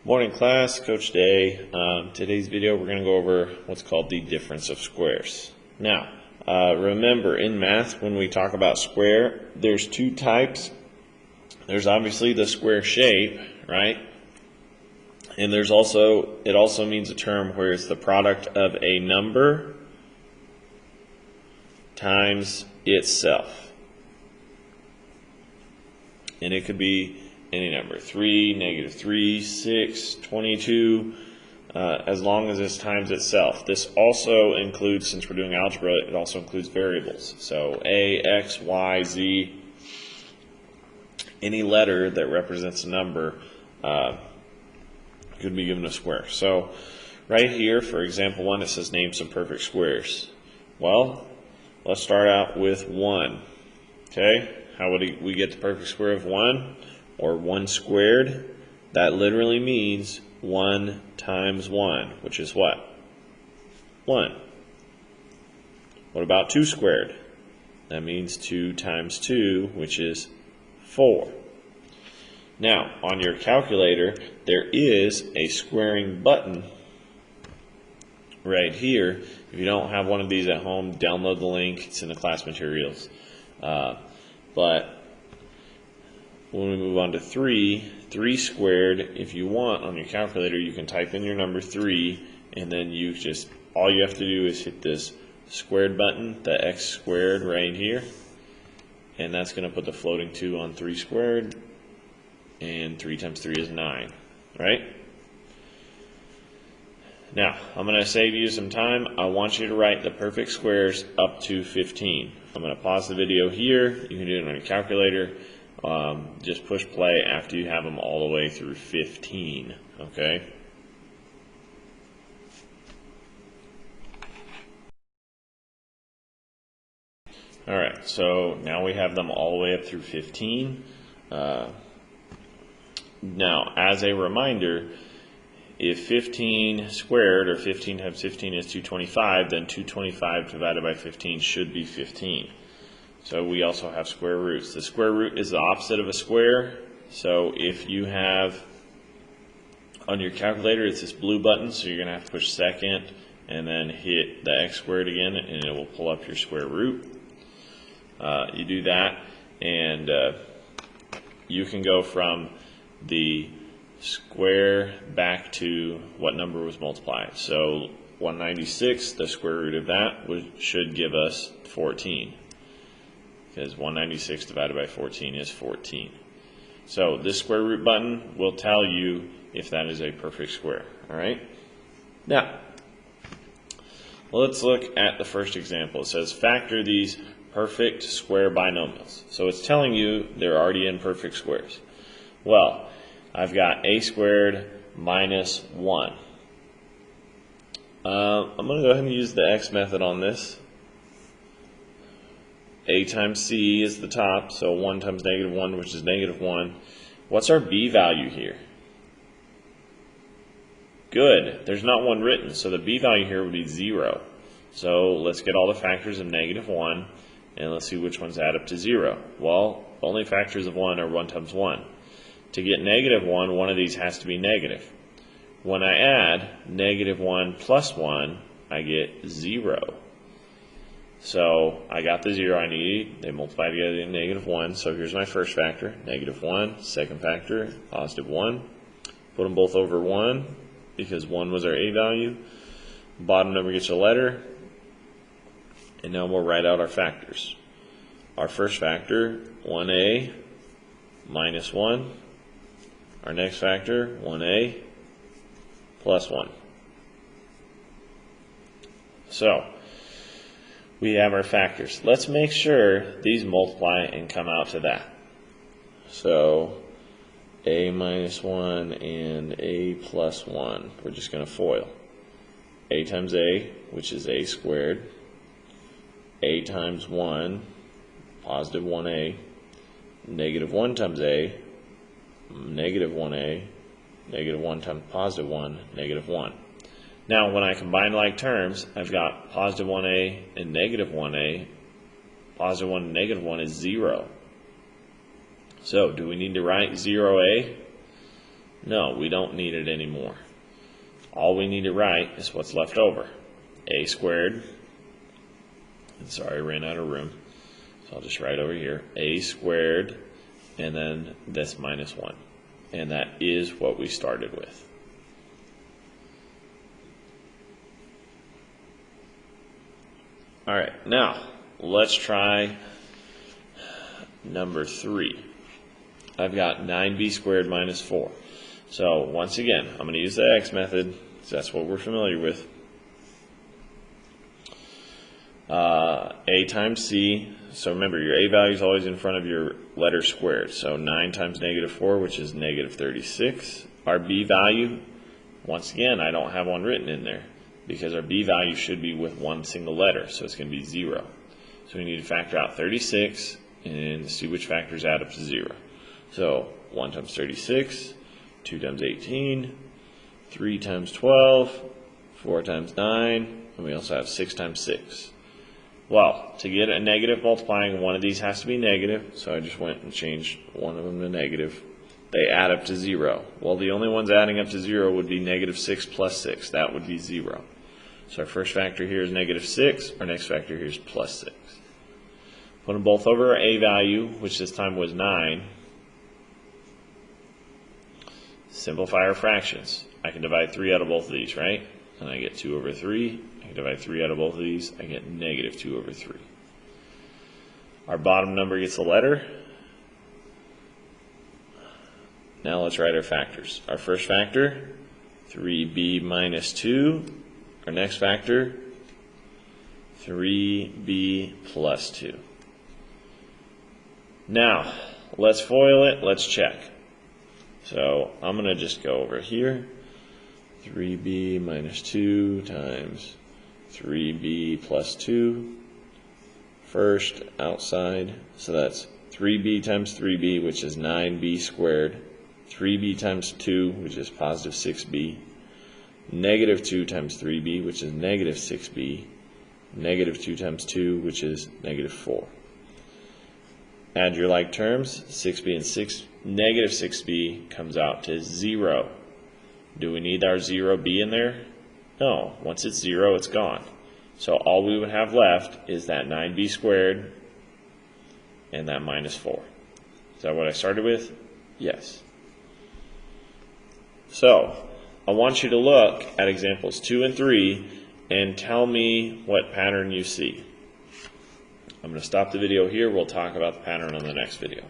Morning class, Coach Day. Today's video we're going to go over what's called the difference of squares. Now, remember in math when we talk about square, there's two types. There's obviously the square shape, right? And it also means a term where it's the product of a number times itself. And it could be any number, 3, -3, 6, 22, as long as it's times itself. This also includes, since we're doing algebra, it also includes variables. So a, x, y, z, any letter that represents a number could be given a square. So right here, for example 1, it says name some perfect squares. Well, let's start out with 1. Okay, how would we get the perfect square of 1? Or 1 squared? That literally means 1 times 1, which is what? 1. What about 2 squared? That means 2 times 2, which is 4. Now, on your calculator, there is a squaring button right here. If you don't have one of these at home, download the link. It's in the class materials. But when we move on to 3 squared, if you want, on your calculator, you can type in your number 3, and then all you have to do is hit this squared button, the x squared right here, and that's going to put the floating 2 on 3 squared, and 3 times 3 is 9, right? Now, I'm going to save you some time. I want you to write the perfect squares up to 15. I'm going to pause the video here. You can do it on your calculator. Just push play after you have them all the way through 15, okay? Alright, so now we have them all the way up through 15. Now, as a reminder, if 15 squared, or 15 times 15 is 225, then 225 divided by 15 should be 15. So we also have square roots. The square root is the opposite of a square. So if you have on your calculator, it's this blue button, so you're going to have to push second and then hit the x squared again, and it will pull up your square root. You do that, and you can go from the square back to what number was multiplied. So 196, the square root of that should give us 14. Because 196 divided by 14 is 14. So this square root button will tell you if that is a perfect square. Alright? Now, let's look at the first example. It says factor these perfect square binomials. So it's telling you they're already in perfect squares. Well, I've got a squared minus 1. I'm going to go ahead and use the x method on this. A times c is the top, so 1 times -1, which is -1. What's our b value here? Good. There's not one written, so the b value here would be 0. So let's get all the factors of -1, and let's see which ones add up to 0. Well, only factors of 1 are 1 times 1. To get -1, one of these has to be negative. When I add -1 plus 1, I get 0. So I got the 0 I need. They multiply together to -1. So here's my first factor, -1. Second factor, +1. Put them both over 1 because 1 was our a value. Bottom number gets a letter. And now we'll write out our factors. Our first factor, 1a minus 1. Our next factor, 1a plus 1. So we have our factors. Let's make sure these multiply and come out to that. So a minus 1 and a plus 1. We're just going to FOIL. A times a, which is a squared. A times 1, positive 1a. -1 times a, -1a. -1 times positive 1, -1. Now, when I combine like terms, I've got positive 1a and -1a. Positive 1 and -1 is 0. So, do we need to write 0a? No, we don't need it anymore. All we need to write is what's left over. A squared, sorry, I ran out of room, so I'll just write over here, a squared, and then this minus 1. And that is what we started with. All right, now let's try number 3. I've got 9b squared minus 4. So once again, I'm going to use the x method, so that's what we're familiar with. A times c, so remember your a value is always in front of your letter squared. So 9 times negative 4, which is negative 36. Our b value, once again, I don't have one written in there because our b value should be with one single letter, so it's going to be 0. So we need to factor out 36 and see which factors add up to 0. So 1 times 36, 2 times 18, 3 times 12, 4 times 9, and we also have 6 times 6. Well, to get a negative multiplying, one of these has to be negative, so I just went and changed one of them to negative. They add up to 0. Well, the only ones adding up to 0 would be negative 6 plus 6. That would be 0. So our first factor here is negative 6. Our next factor here is plus 6. Put them both over our a value, which this time was 9. Simplify our fractions. I can divide 3 out of both of these, right? And I get 2 over 3. I can divide 3 out of both of these. I get negative 2 over 3. Our bottom number gets a letter. Now let's write our factors. Our first factor, 3b minus 2. Our next factor, 3b plus 2. Now, let's FOIL it. Let's check. So I'm going to just go over here. 3b minus 2 times 3b plus 2. First, outside. So that's 3b times 3b, which is 9b squared. 3b times 2, which is positive 6b. Negative 2 times 3b, which is negative 6b. Negative 2 times 2, which is negative 4. Add your like terms. 6b and negative 6b comes out to 0. Do we need our 0b in there? No. Once it's 0, it's gone. So all we would have left is that 9b squared and that minus 4. Is that what I started with? Yes. So I want you to look at examples 2 and 3 and tell me what pattern you see. I'm going to stop the video here. We'll talk about the pattern on the next video.